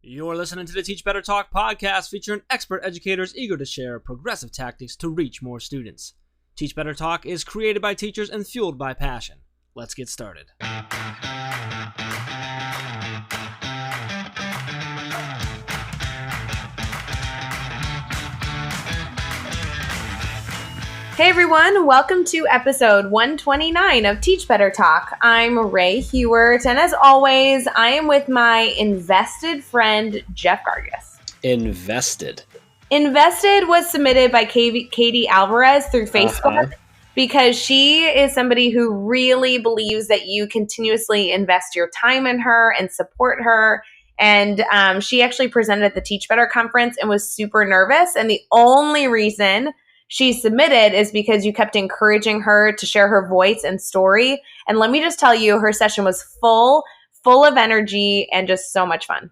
You're listening to the Teach Better Talk podcast featuring expert educators eager to share progressive tactics to reach more students. Teach Better Talk is created by teachers and fueled by passion. Let's get started. Hey everyone, welcome to episode 129 of Teach Better Talk. I'm Ray Hewert, and as always, I am with my invested friend, Jeff Gargas. Invested was submitted by Katie Alvarez through Facebook because she is somebody who really believes that you continuously invest your time in her and support her. And she actually presented at the Teach Better conference and was super nervous. And the only reason she submitted is because you kept encouraging her to share her voice and story. And let me just tell you, her session was full of energy and just so much fun.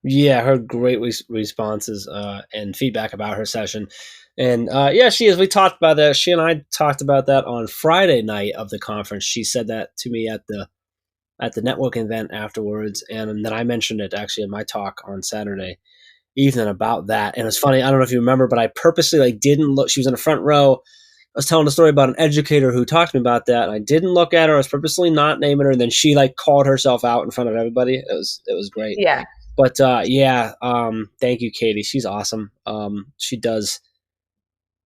Yeah, I heard great responses and feedback about her session. And she is. We talked about that. She and I talked about that on Friday night of the conference. She said that to me at the networking event afterwards. And then I mentioned it actually in my talk on Saturday evening about that. And it's funny, I don't know if you remember, but I purposely didn't look. She was in the front row. I was telling a story about an educator who talked to me about that, and I didn't look at her. I was purposely not naming her, and then she called herself out in front of everybody. It was great. Yeah. But thank you, Katie. She's awesome. She does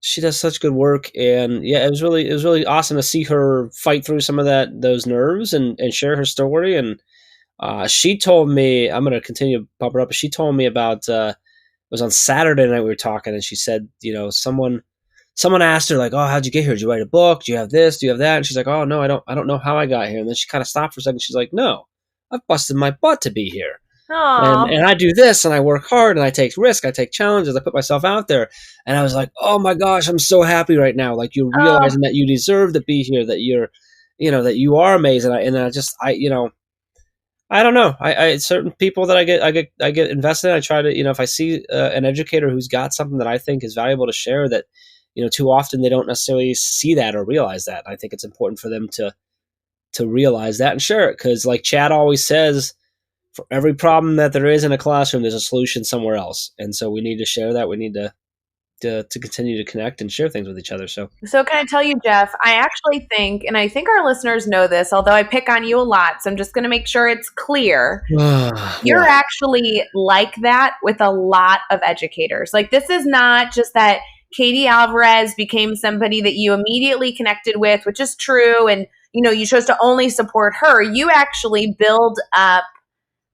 such good work, and yeah, it was really awesome to see her fight through some of those nerves and share her story. And she told me, I'm going to continue to pump her up, but she told me about, it was on Saturday night we were talking, and she said, someone asked her oh, how'd you get here? Did you write a book? Do you have this? Do you have that? And she's like, oh no, I don't know how I got here. And then she kind of stopped for a second. She's like, no, I've busted my butt to be here. And I do this, and I work hard, and I take risks, I take challenges, I put myself out there. And I was like, oh my gosh, I'm so happy right now. You're realizing that you deserve to be here, that you're, that you are amazing. I don't know. I certain people that I get invested in. I try to, if I see an educator who's got something that I think is valuable to share, that, too often they don't necessarily see that or realize that. I think it's important for them to realize that and share it. Because like Chad always says, for every problem that there is in a classroom, there's a solution somewhere else. And so we need to share that. We need to continue to connect and share things with each other. So can I tell you, Jeff, I actually think, and I think our listeners know this, although I pick on you a lot, so I'm just going to make sure it's clear. You're actually like that with a lot of educators. This is not just that Katie Alvarez became somebody that you immediately connected with, which is true. And, you chose to only support her. You actually build up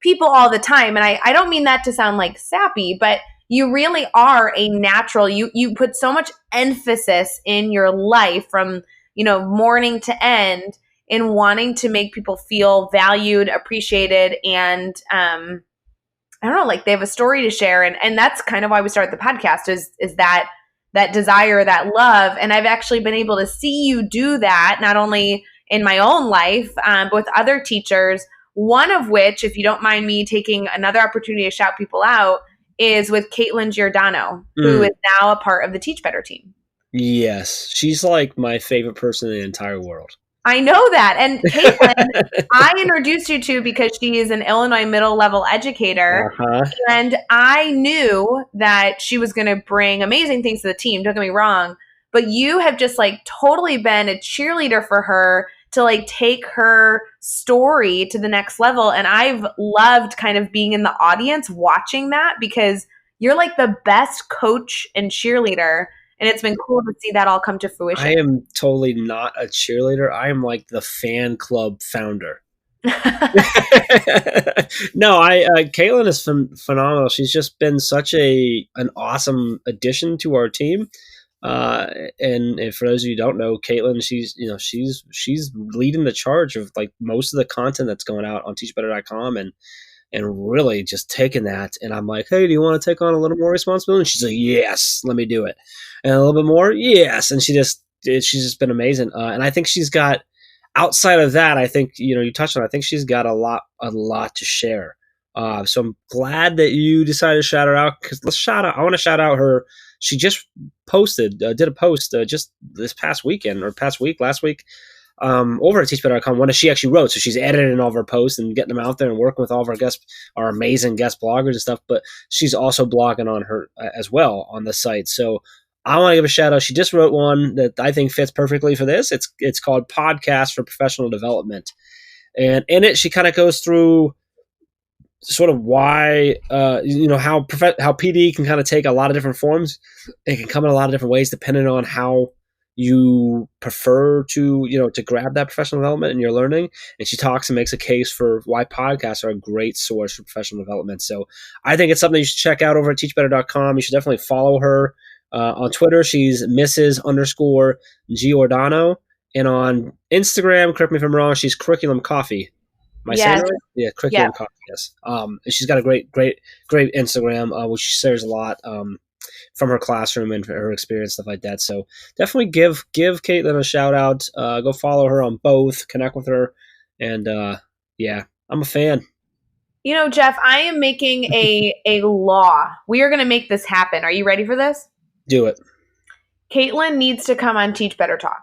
people all the time. And I don't mean that to sound sappy, but you really are a natural. You put so much emphasis in your life from, morning to end in wanting to make people feel valued, appreciated, and I don't know, they have a story to share. And that's kind of why we started the podcast is that desire, that love. And I've actually been able to see you do that, not only in my own life, but with other teachers. One of which, if you don't mind me taking another opportunity to shout people out, is with Katelynn Giordano, who is now a part of the Teach Better team. Yes. She's my favorite person in the entire world. I know that. And Katelynn, I introduced you to because she is an Illinois middle level educator. And I knew that she was going to bring amazing things to the team. Don't get me wrong. But you have just totally been a cheerleader for her to take her story to the next level. And I've loved kind of being in the audience watching that because you're the best coach and cheerleader. And it's been cool to see that all come to fruition. I am totally not a cheerleader. I am the fan club founder. No, Katelynn is phenomenal. She's just been such an awesome addition to our team. And for those of you who don't know, Katelynn, she's leading the charge of most of the content that's going out on teachbetter.com and really just taking that. And I'm like, hey, do you want to take on a little more responsibility? And she's like, yes, let me do it. And a little bit more. Yes. And she's just been amazing. And I think she's got, outside of that, I think, you touched on, I think she's got a lot to share. So I'm glad that you decided to shout her out, because I want to shout out her. She just did a post just this past weekend or last week, over at teachbetter.com, one that she actually wrote. So she's editing all of her posts and getting them out there and working with all of our amazing guest bloggers and stuff. But she's also blogging on her as well on the site. So I want to give a shout out. She just wrote one that I think fits perfectly for this. It's called Podcast for Professional Development. And in it, she kind of goes through sort of why, how PD can kind of take a lot of different forms. It can come in a lot of different ways depending on how you prefer to grab that professional development in your learning. And she talks and makes a case for why podcasts are a great source for professional development. So I think it's something you should check out over at teachbetter.com. You should definitely follow her. On Twitter, she's Mrs._Giordano. And on Instagram, correct me if I'm wrong, she's Curriculum Coffee. Am I saying that right? Yeah, Curriculum Coffee, yes. And she's got a great Instagram, which she shares a lot from her classroom and her experience, stuff like that. So definitely give Katelynn a shout out. Go follow her on both, connect with her. And I'm a fan. Jeff, I am making a law. We are going to make this happen. Are you ready for this? Do it. Katelynn needs to come on Teach Better Talk.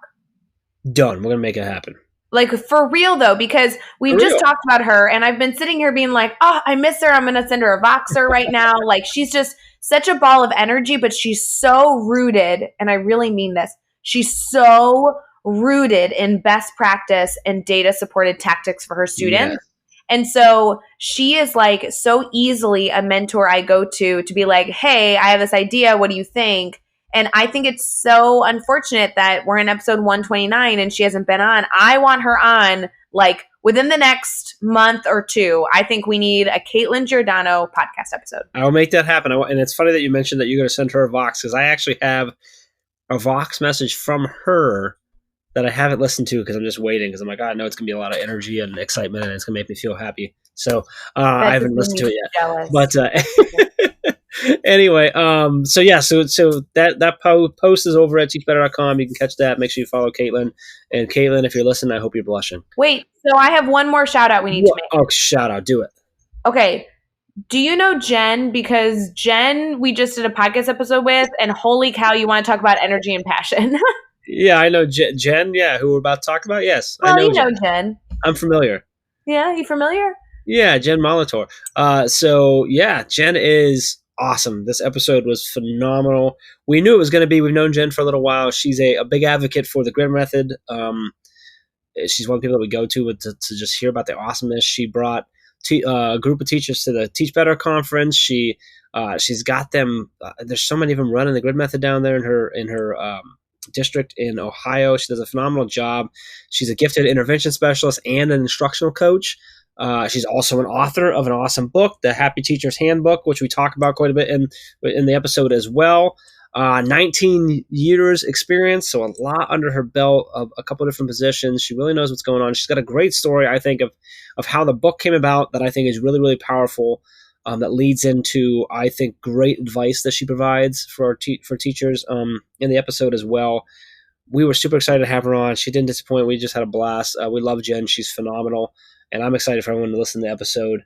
Done. We're going to make it happen. Like, for real, though, because we've just talked about her, and I've been sitting here being like, oh, I miss her. I'm going to send her a Voxer right now. Like, she's just such a ball of energy, but she's so rooted, and I really mean this, she's so rooted in best practice and data-supported tactics for her students. Yes. And so she is like so easily a mentor I go to be like, hey, I have this idea. What do you think? And I think it's so unfortunate that we're in episode 129 and she hasn't been on. I want her on like within the next month or two. I think we need a Katelynn Giordano podcast episode. I'll make that happen. And it's funny that you mentioned that you're going to send her a Vox, because I actually have a Vox message from her that I haven't listened to because I'm just waiting, because I'm like, I know it's going to be a lot of energy and excitement and it's going to make me feel happy. So I haven't listened to it yet. Jealous. But anyway, so that post is over at teachbetter.com. You can catch that. Make sure you follow Katelynn. And Katelynn, if you're listening, I hope you're blushing. Wait, so I have one more shout out we need to make. Oh, shout out. Do it. Okay. Do you know Jen? Because Jen, we just did a podcast episode with, and holy cow, you want to talk about energy and passion. Yeah, I know Jen. Yeah, who we're about to talk about. Yes, well, I know. You know Jen. I'm familiar. Yeah, you familiar? Yeah, Jen Molitor. Jen is awesome. This episode was phenomenal. We knew it was going to be. We've known Jen for a little while. She's a big advocate for the grid method. She's one of the people that we go to just hear about the awesomeness. She brought a group of teachers to the Teach Better conference. She's got them. There's so many of them running the grid method down there in her district in Ohio. She does a phenomenal job. She's a gifted intervention specialist and an instructional coach. She's also an author of an awesome book, The Happy Teacher's Handbook, which we talk about quite a bit in the episode as well. 19 years experience, so a lot under her belt of a couple of different positions. She really knows what's going on. She's got a great story, I think, of how the book came about that I think is really, really powerful. That leads into, I think, great advice that she provides for teachers in the episode as well. We were super excited to have her on. She didn't disappoint. We just had a blast. We love Jen. She's phenomenal. And I'm excited for everyone to listen to the episode.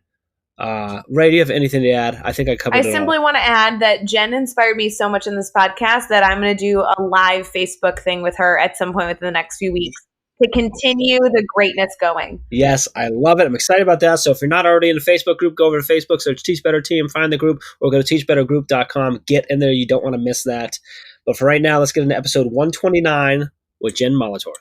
Ray, do you have anything to add? I think I covered it all. I simply want to add that Jen inspired me so much in this podcast that I'm going to do a live Facebook thing with her at some point within the next few weeks to continue the greatness going. Yes, I love it. I'm excited about that. So if you're not already in the Facebook group, go over to Facebook, search Teach Better Team, find the group, or go to teachbettergroup.com. Get in there. You don't want to miss that. But for right now, let's get into episode 129 with Jen Molitor.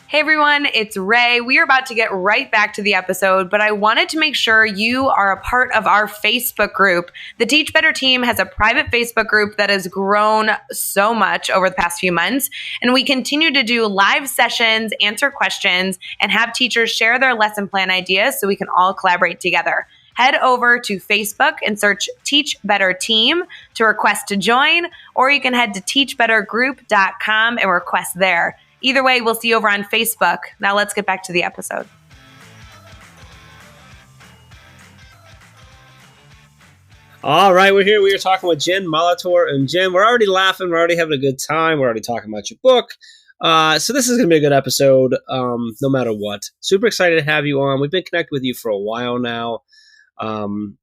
Hey everyone, it's Ray. We are about to get right back to the episode, but I wanted to make sure you are a part of our Facebook group. The Teach Better team has a private Facebook group that has grown so much over the past few months, and we continue to do live sessions, answer questions, and have teachers share their lesson plan ideas so we can all collaborate together. Head over to Facebook and search Teach Better Team to request to join, or you can head to teachbettergroup.com and request there. Either way, we'll see you over on Facebook. Now let's get back to the episode. All right, we're here. We are talking with Jen Molitor. And Jen, we're already laughing. We're already having a good time. We're already talking about your book. So this is going to be a good episode, no matter what. Super excited to have you on. We've been connected with you for a while now.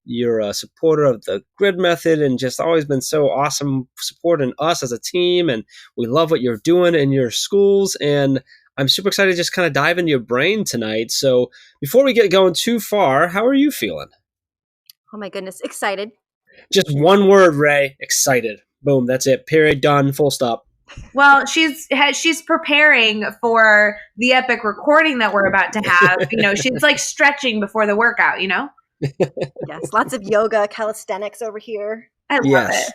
You're a supporter of the grid method and just always been so awesome supporting us as a team. And we love what you're doing in your schools. And I'm super excited to just kind of dive into your brain tonight. So before we get going too far, how are you feeling? Oh my goodness, excited. Just one word, Ray. Excited. Boom. That's it. Period. Done. Full stop. Well, she's preparing for the epic recording that we're about to have. She's like stretching before the workout. Yes, lots of yoga, calisthenics over here. I love it.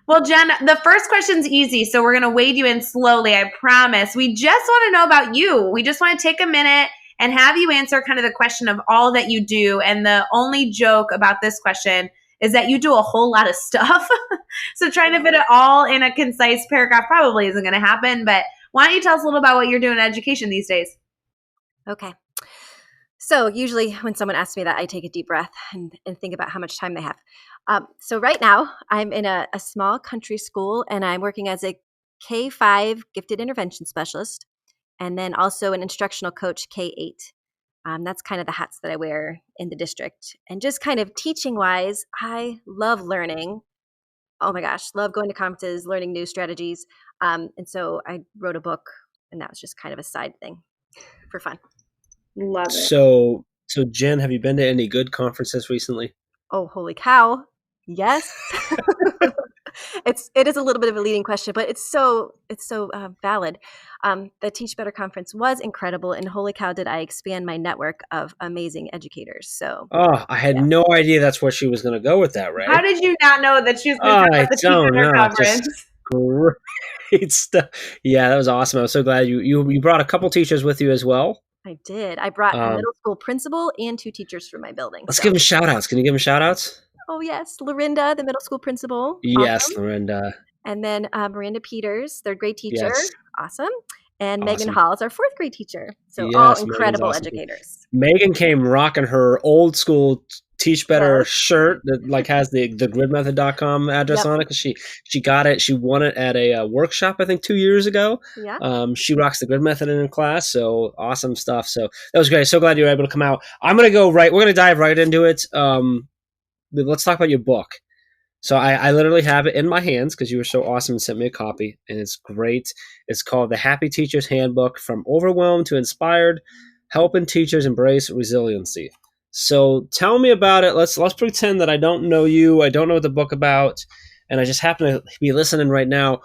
Well, Jen, the first question's easy, so we're going to wade you in slowly, I promise. We just want to know about you. We just want to take a minute and have you answer kind of the question of all that you do. And the only joke about this question is that you do a whole lot of stuff. So trying to fit it all in a concise paragraph probably isn't going to happen. But why don't you tell us a little about what you're doing in education these days? Okay. So usually when someone asks me that, I take a deep breath and think about how much time they have. So right now I'm in a small country school and I'm working as a K-5 gifted intervention specialist and then also an instructional coach K-8. That's kind of the hats that I wear in the district. And just kind of teaching wise, I love learning. Oh my gosh, love going to conferences, learning new strategies. And so I wrote a book and that was just kind of a side thing for fun. Love it. So Jen, have you been to any good conferences recently? Oh, holy cow. Yes. It is a little bit of a leading question, but it's so valid. The Teach Better conference was incredible, and holy cow, did I expand my network of amazing educators. So, I had no idea that's where she was going to go with that, right? How did you not know that she was going to talk about the Teach Better conference? Great stuff. Yeah, that was awesome. I was so glad you brought a couple teachers with you as well. I did. I brought a middle school principal and 2 teachers from my building. Let's give them shout outs. Can you give them shout outs? Oh, yes. Lorinda, the middle school principal. Yes, awesome. Lorinda. And then Miranda Peters, 3rd grade teacher. Yes. Awesome. And Megan Hall is our 4th grade teacher. So yes, all incredible educators. Megan came rocking her old school Teach Better shirt that like has the gridmethod.com address on it because she got it. She won it at a workshop, I think 2 years ago. Yeah. She rocks the grid method in her class. So awesome stuff. So that was great. So glad you were able to come out. We're going to dive right into it. Let's talk about your book. So I literally have it in my hands because you were so awesome and sent me a copy, and it's great. It's called The Happy Teacher's Handbook: From Overwhelmed to Inspired, Helping Teachers Embrace Resiliency. So tell me about it. Let's pretend that I don't know you. I don't know what the book about, and I just happen to be listening right now.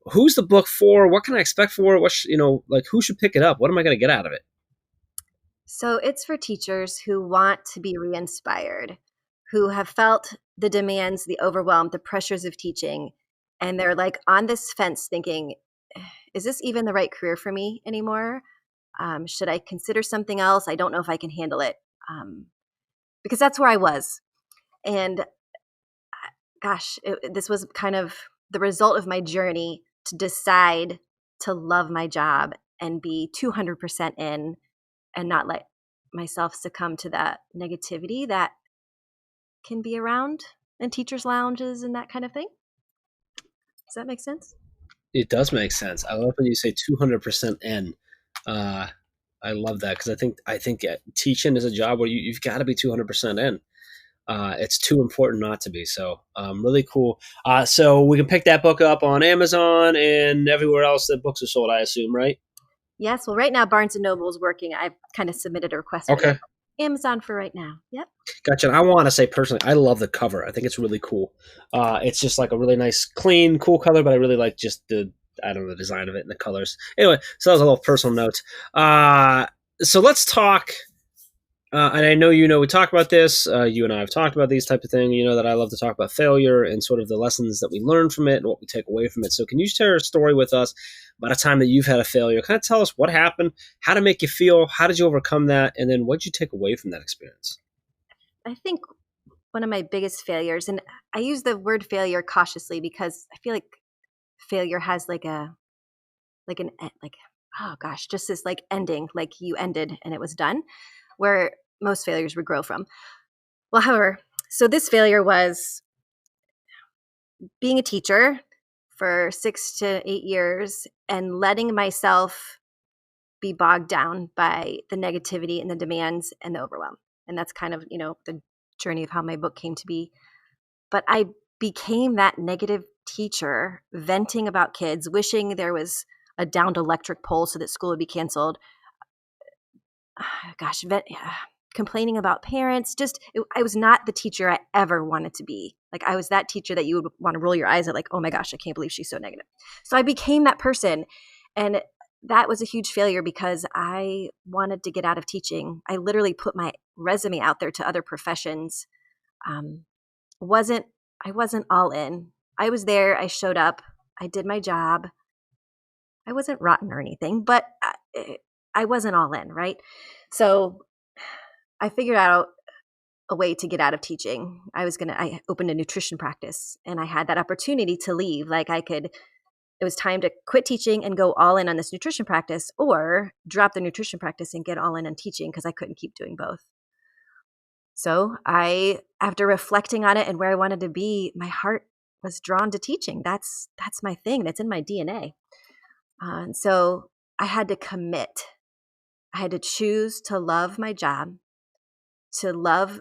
Who's the book for? What can I expect for it? Who should pick it up? What am I going to get out of it? So it's for teachers who want to be re-inspired, who have felt the demands, the overwhelm, the pressures of teaching, and they're like on this fence thinking, is this even the right career for me anymore? Should I consider something else? I don't know if I can handle it. Because that's where I was. And gosh, this was kind of the result of my journey to decide to love my job and be 200% in and not let myself succumb to that negativity that can be around in teachers' lounges and that kind of thing. Does that make sense? It does make sense. I love when you say 200% in. I love that because I think teaching is a job where you've got to be 200% in. It's too important not to be. So really cool. So we can pick that book up on Amazon and everywhere else that books are sold, I assume, right? Yes. Well, right now Barnes & Noble is working. I've kind of submitted a request for Amazon for right now. Yep. Gotcha. And I want to say personally, I love the cover. I think it's really cool. It's just like a really nice, clean, cool color, but I really like just the design of it and the colors. Anyway, so that was a little personal note. So let's talk. And I know we talk about this. You and I have talked about these type of things. You know that I love to talk about failure and sort of the lessons that we learn from it and what we take away from it. So can you share a story with us about a time that you've had a failure? Kind of tell us what happened, how to make you feel, how did you overcome that, and then what did you take away from that experience? I think one of my biggest failures, and I use the word failure cautiously because I feel like failure has just this like ending, like you ended and it was done, where most failures would grow from. Well, however, so this failure was being a teacher for 6 to 8 years and letting myself be bogged down by the negativity and the demands and the overwhelm. And that's kind of, the journey of how my book came to be. But I became that negative teacher, venting about kids, wishing there was a downed electric pole so that school would be canceled. Gosh, complaining about parents. I was not the teacher I ever wanted to be. Like, I was that teacher that you would want to roll your eyes at, like, oh my gosh, I can't believe she's so negative. So I became that person. And that was a huge failure because I wanted to get out of teaching. I literally put my resume out there to other professions. I wasn't all in. I was there. I showed up. I did my job. I wasn't rotten or anything, but I wasn't all in, right? So I figured out a way to get out of teaching. I opened a nutrition practice, and I had that opportunity to leave. Like, it was time to quit teaching and go all in on this nutrition practice, or drop the nutrition practice and get all in on teaching, because I couldn't keep doing both. So after reflecting on it and where I wanted to be, my heart was drawn to teaching. That's my thing. That's in my DNA. And so I had to commit. I had to choose to love my job, to love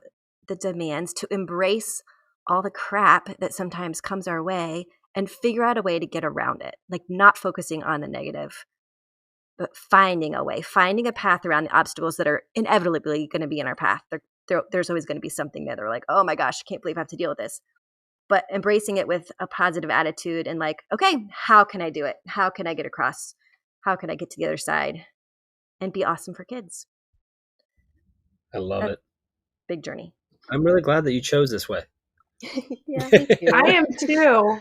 the demands, to embrace all the crap that sometimes comes our way, and figure out a way to get around it. Like, not focusing on the negative, but finding a way, finding a path around the obstacles that are inevitably going to be in our path. There's always going to be something there that we're like, oh my gosh, I can't believe I have to deal with this. But embracing it with a positive attitude and like, okay, how can I do it? How can I get across? How can I get to the other side and be awesome for kids? I love it. Big journey. I'm really glad that you chose this way. Yeah, thank you. I am too.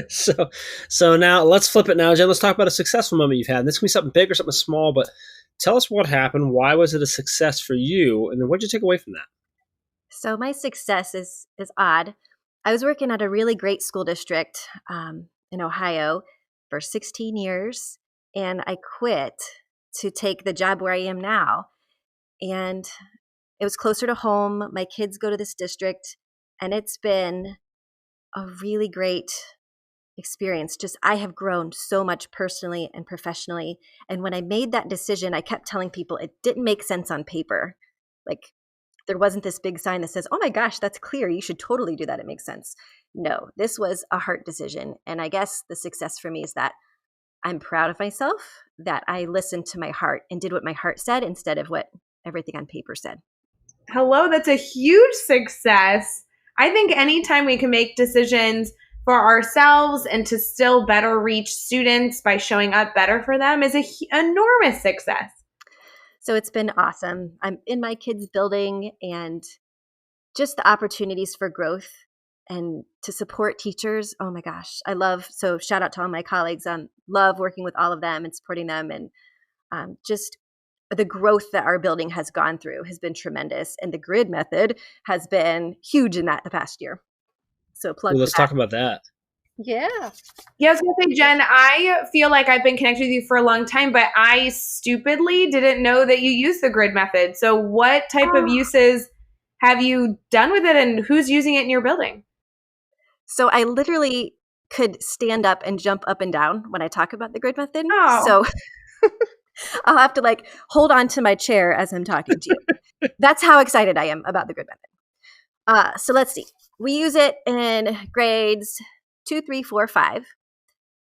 So now let's flip it now, Jen. Let's talk about a successful moment you've had. This can be something big or something small, but tell us what happened. Why was it a success for you? And then what did you take away from that? So my success is odd. I was working at a really great school district in Ohio for 16 years, and I quit to take the job where I am now. And it was closer to home. My kids go to this district, and it's been a really great experience. Just, I have grown so much personally and professionally. And when I made that decision, I kept telling people it didn't make sense on paper. Like, there wasn't this big sign that says, oh my gosh, that's clear. You should totally do that. It makes sense. No, this was a heart decision. And I guess the success for me is that I'm proud of myself, that I listened to my heart and did what my heart said instead of what everything on paper said. Hello, that's a huge success. I think anytime we can make decisions for ourselves and to still better reach students by showing up better for them is an enormous success. So it's been awesome. I'm in my kids' building, and just the opportunities for growth and to support teachers. Oh my gosh, so shout out to all my colleagues. Love working with all of them and supporting them. And just the growth that our building has gone through has been tremendous. And the grid method has been huge in that the past year. So let's talk about that. Yeah. Yeah, I was going to say, Jen, I feel like I've been connected with you for a long time, but I stupidly didn't know that you use the grid method. So what type of uses have you done with it, and who's using it in your building? So I literally could stand up and jump up and down when I talk about the grid method. Oh. So I'll have to hold on to my chair as I'm talking to you. That's how excited I am about the grid method. So let's see. We use it in grades 2, 3, 4, 5.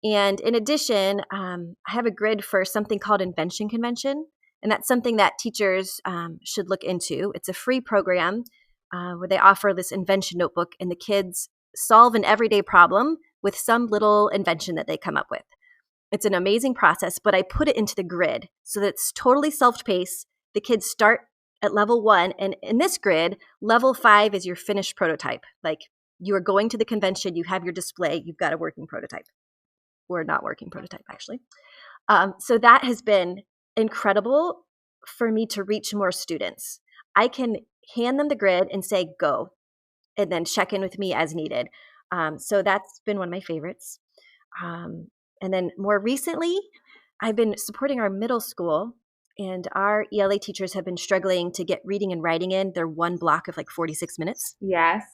And in addition, I have a grid for something called Invention Convention. And that's something that teachers should look into. It's a free program where they offer this invention notebook, and the kids solve an everyday problem with some little invention that they come up with. It's an amazing process, but I put it into the grid so that it's totally self-paced. The kids start at level 1, and in this grid, level 5 is your finished prototype. Like, you are going to the convention, you have your display, you've got a working prototype, or not working prototype, actually. So that has been incredible for me to reach more students. I can hand them the grid and say, go, and then check in with me as needed. So that's been one of my favorites. And then more recently, I've been supporting our middle school, and our ELA teachers have been struggling to get reading and writing in their one block of 46 minutes. Yes.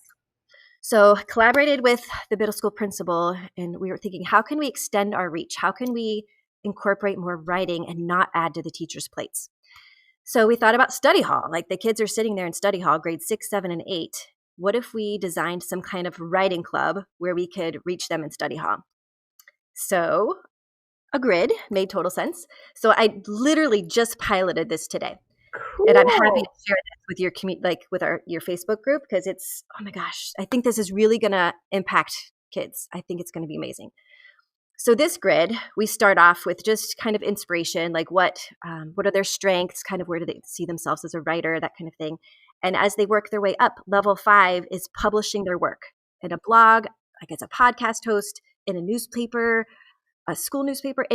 So collaborated with the middle school principal, and we were thinking, how can we extend our reach? How can we incorporate more writing and not add to the teachers' plates? So we thought about study hall. Like the kids are sitting there in study hall, grades 6, 7, and 8. What if we designed some kind of writing club where we could reach them in study hall? So a grid made total sense. So I literally just piloted this today. Cool. And I'm happy to share this with your with your Facebook group, because it's, oh my gosh, I think this is really going to impact kids. I think it's going to be amazing. So this grid, we start off with just kind of inspiration, like what are their strengths, kind of where do they see themselves as a writer, that kind of thing. And as they work their way up, level 5 is publishing their work in a blog, like it's a podcast host, in a newspaper, a school newspaper,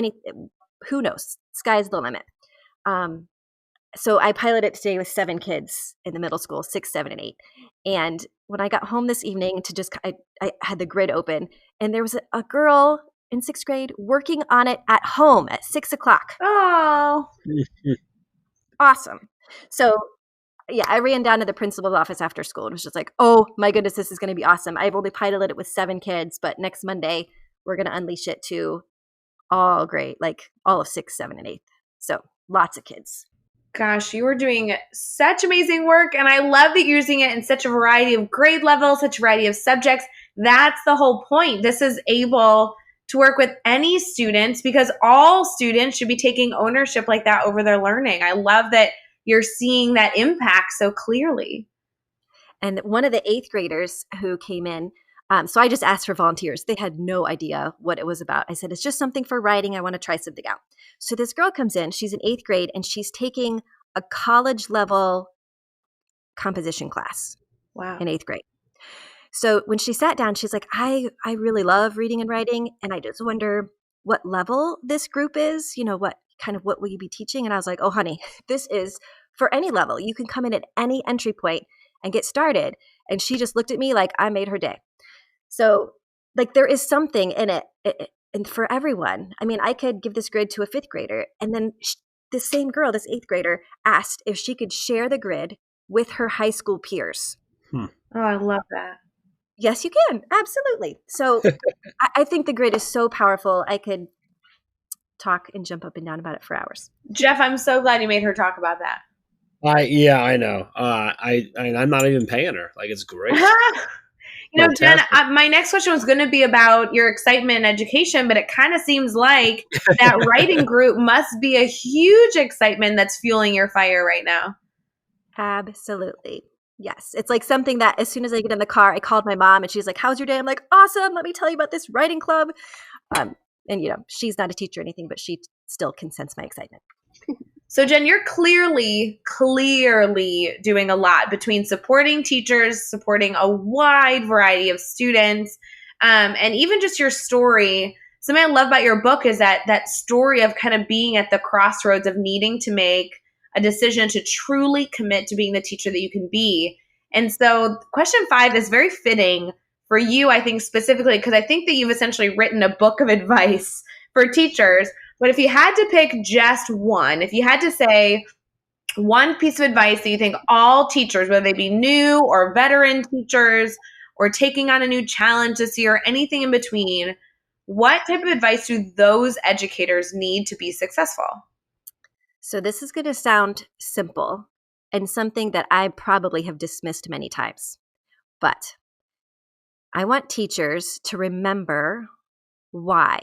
who knows? Sky's the limit. So I piloted today with 7 kids in the middle school, 6, 7, and 8. And when I got home this evening I had the grid open, and there was a girl in 6th grade working on it at home at 6 o'clock. Oh, awesome. So yeah, I ran down to the principal's office after school and was just like, oh my goodness, this is going to be awesome. I've only piloted it with 7 kids, but next Monday we're going to unleash it to all grade, like all of 6, 7, and 8. So lots of kids. Gosh, you are doing such amazing work. And I love that you're using it in such a variety of grade levels, such a variety of subjects. That's the whole point. This is able to work with any students, because all students should be taking ownership like that over their learning. I love that you're seeing that impact so clearly. And one of the 8th graders who came in, so I just asked for volunteers. They had no idea what it was about. I said, it's just something for writing. I want to try something out. So this girl comes in, she's in 8th grade, and she's taking a college level composition class. Wow. In 8th grade. So when she sat down, she's like, I really love reading and writing, and I just wonder what level this group is, what will you be teaching? And I was like, oh honey, this is for any level. You can come in at any entry point and get started. And she just looked at me like I made her day. So like there is something in it, and for everyone. I mean, I could give this grid to a 5th grader, and then this same girl, this 8th grader, asked if she could share the grid with her high school peers. Oh, I love that. Yes, you can. Absolutely. So I think the grid is so powerful. I could talk and jump up and down about it for hours. Jeff, I'm so glad you made her talk about that. Yeah, I know. I'm not even paying her. Like, it's great. Jen, my next question was going to be about your excitement in education, but it kind of seems like that writing group must be a huge excitement that's fueling your fire right now. Absolutely. Yes. It's like something that as soon as I get in the car, I called my mom and she's like, how's your day? I'm like, awesome. Let me tell you about this writing club. And she's not a teacher or anything, but she still can sense my excitement. So Jen, you're clearly doing a lot between supporting teachers, supporting a wide variety of students, and even just your story. Something I love about your book is that story of kind of being at the crossroads of needing to make a decision to truly commit to being the teacher that you can be. And so question 5 is very fitting for you, I think, specifically, because I think that you've essentially written a book of advice for teachers. But if you had to pick just one, if you had to say one piece of advice that you think all teachers, whether they be new or veteran teachers or taking on a new challenge this year, or anything in between, what type of advice do those educators need to be successful? So this is going to sound simple and something that I probably have dismissed many times, but I want teachers to remember why.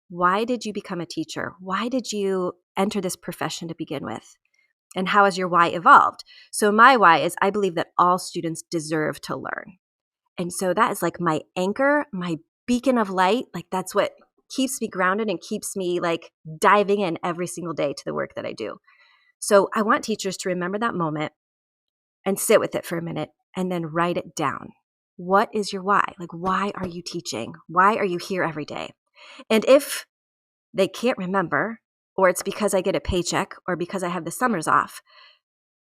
Why did you become a teacher? Why did you enter this profession to begin with? And how has your why evolved? So my why is I believe that all students deserve to learn. And so that is like my anchor, my beacon of light. Like that's what keeps me grounded and keeps me like diving in every single day to the work that I do. So I want teachers to remember that moment and sit with it for a minute and then write it down. What is your why? Like, why are you teaching? Why are you here every day? And if they can't remember, or it's because I get a paycheck or because I have the summers off,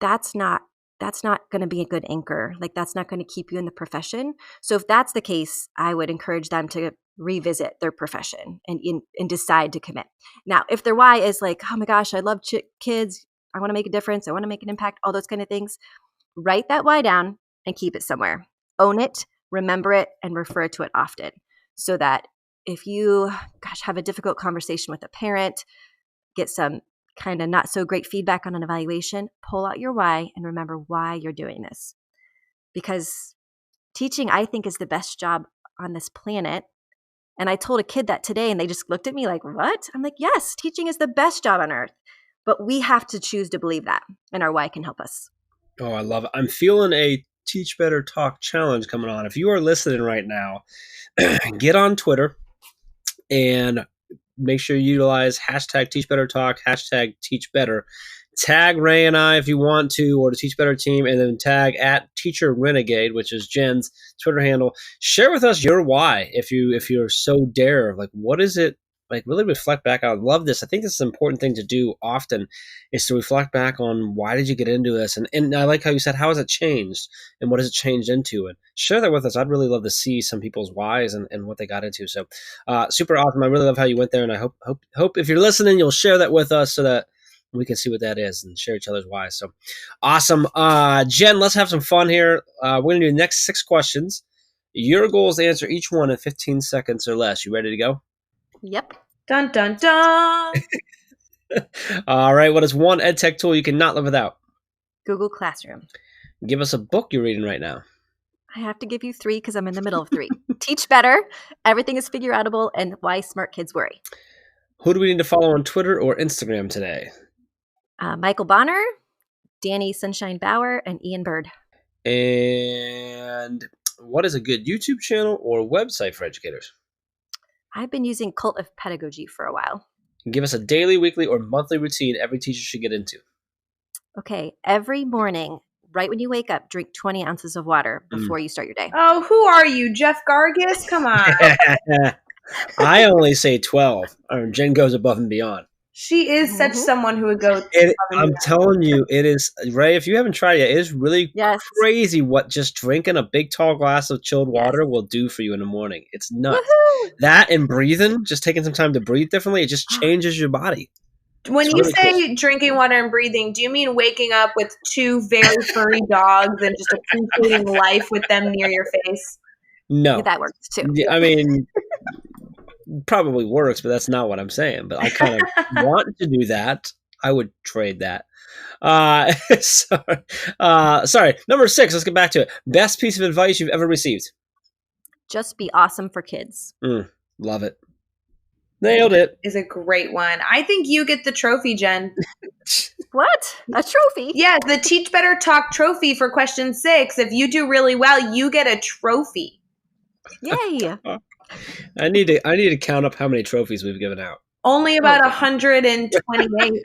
that's not going to be a good anchor. Like that's not going to keep you in the profession. So if that's the case, I would encourage them to revisit their profession and decide to commit. Now, if their why is like, oh my gosh, I love kids, I want to make a difference, I want to make an impact, all those kind of things, write that why down and keep it somewhere. Own it, remember it, and refer to it often so that if you, have a difficult conversation with a parent, get some kind of not so great feedback on an evaluation, pull out your why and remember why you're doing this. Because teaching, I think, is the best job on this planet. And I told a kid that today and they just looked at me like, what? I'm like, yes, teaching is the best job on earth. But we have to choose to believe that, and our why can help us. Oh, I love it. I'm feeling a Teach Better Talk challenge coming on. If you are listening right now, get on Twitter and make sure you utilize hashtag Teach Better Talk, hashtag Teach Better. Tag Ray and I if you want to, or the Teach Better team, and then tag at Teacher Renegade, which is Jen's Twitter handle. Share with us your why if you're so dare. Like, what is it? Like, really reflect back. I love this. I think this is an important thing to do often, is to reflect back on why did you get into this, and I like how you said how has it changed and what has it changed into, and share that with us. I'd really love to see some people's whys and what they got into. So, super awesome. I really love how you went there, and I hope if you're listening, you'll share that with us so that we can see what that is and share each other's whys. So awesome. Jen, let's have some fun here. We're going to do the next 6 questions. Your goal is to answer each one in 15 seconds or less. You ready to go? Yep. Dun, dun, dun. All right. What is one ed tech tool you cannot live without? Google Classroom. Give us a book you're reading right now. I have to give you 3 because I'm in the middle of 3. Teach Better, Everything is Figure Outable, and Why Smart Kids Worry. Who do we need to follow on Twitter or Instagram today? Michael Bonner, Danny Sunshine Bauer, and Ian Bird. And what is a good YouTube channel or website for educators? I've been using Cult of Pedagogy for a while. Give us a daily, weekly, or monthly routine every teacher should get into. Okay, every morning, right when you wake up, drink 20 ounces of water before you start your day. Oh, who are you, Jeff Gargis? Come on. I only say 12. Jen goes above and beyond. She is such someone who would go. I'm telling you, it is, Ray, if you haven't tried it, it is really crazy what just drinking a big tall glass of chilled water will do for you in the morning. It's nuts. Woohoo! That and breathing, just taking some time to breathe differently, it just changes your body. When you say drinking water and breathing, do you mean waking up with 2 very furry dogs and just appreciating life with them near your face? No. Yeah, that works too. I mean, probably works, but that's not what I'm saying. But I kind of want to do that. I would trade that. Sorry. Number 6, let's get back to it. Best piece of advice you've ever received? Just be awesome for kids. Love it. Nailed it. Is a great one. I think you get the trophy, Jen. What? A trophy? Yeah, the Teach Better Talk trophy for question 6. If you do really well, you get a trophy. Yay. I need to count up how many trophies we've given out. Only about 128.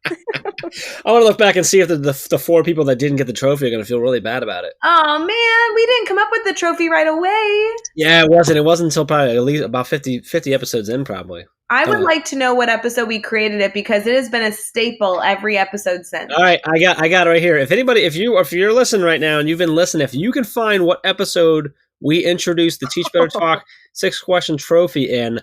I want to look back and see if the 4 people that didn't get the trophy are going to feel really bad about it. Oh, man. We didn't come up with the trophy right away. Yeah, it wasn't. It wasn't until probably at least about 50 episodes in, probably. I would like to know what episode we created it because it has been a staple every episode since. All right, I got it right here. If you're listening right now and you've been listening, if you can find what episode we introduced the Teach Better Talk 6 question trophy in,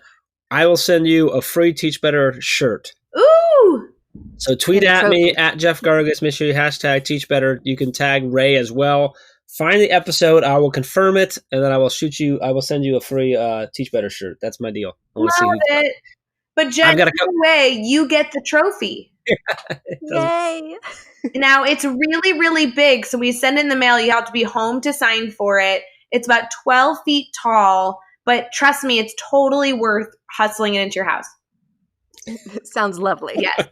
I will send you a free Teach Better shirt. Ooh! So tweet at me at Jeff Gargis. Make sure you hashtag Teach Better. You can tag Ray as well. Find the episode. I will confirm it, and then I will send you a free Teach Better shirt. That's my deal. Love it. But Jen, way you get the trophy. Yay! Now it's really, really big. So we send in the mail. You have to be home to sign for it. It's about 12 feet tall, but trust me, it's totally worth hustling it into your house. Sounds lovely. Yes.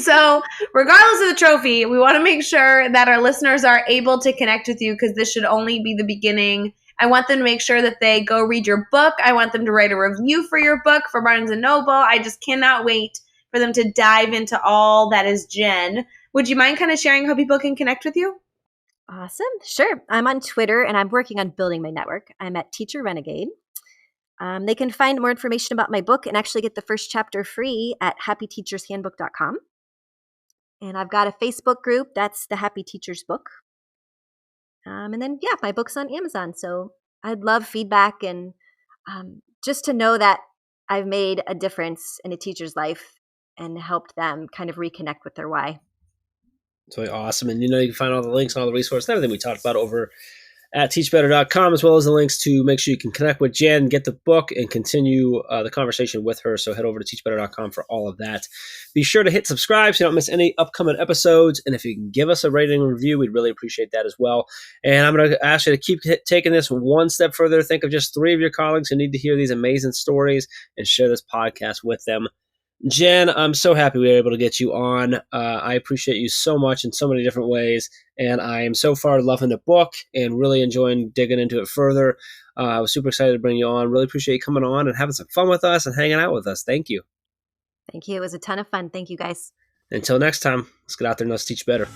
So regardless of the trophy, we want to make sure that our listeners are able to connect with you because this should only be the beginning. I want them to make sure that they go read your book. I want them to write a review for your book for Barnes & Noble. I just cannot wait for them to dive into all that is Jen. Would you mind kind of sharing how people can connect with you? Awesome. Sure. I'm on Twitter and I'm working on building my network. I'm at Teacher Renegade. They can find more information about my book and actually get the first chapter free at happyteachershandbook.com. And I've got a Facebook group. That's the Happy Teachers Book. And then, my book's on Amazon. So I'd love feedback and just to know that I've made a difference in a teacher's life and helped them kind of reconnect with their why. It's really awesome. And you can find all the links and all the resources and everything we talked about over at teachbetter.com, as well as the links to make sure you can connect with Jen, get the book, and continue the conversation with her. So head over to teachbetter.com for all of that. Be sure to hit subscribe so you don't miss any upcoming episodes. And if you can give us a rating and review, we'd really appreciate that as well. And I'm going to ask you to keep taking this one step further. Think of just 3 of your colleagues who need to hear these amazing stories and share this podcast with them. Jen, I'm so happy we were able to get you on. I appreciate you so much in so many different ways, and I am so far loving the book and really enjoying digging into it further. I was super excited to bring you on. Really appreciate you coming on and having some fun with us and hanging out with us. Thank you. Thank you. It was a ton of fun. Thank you, guys. Until next time, let's get out there and let's teach better.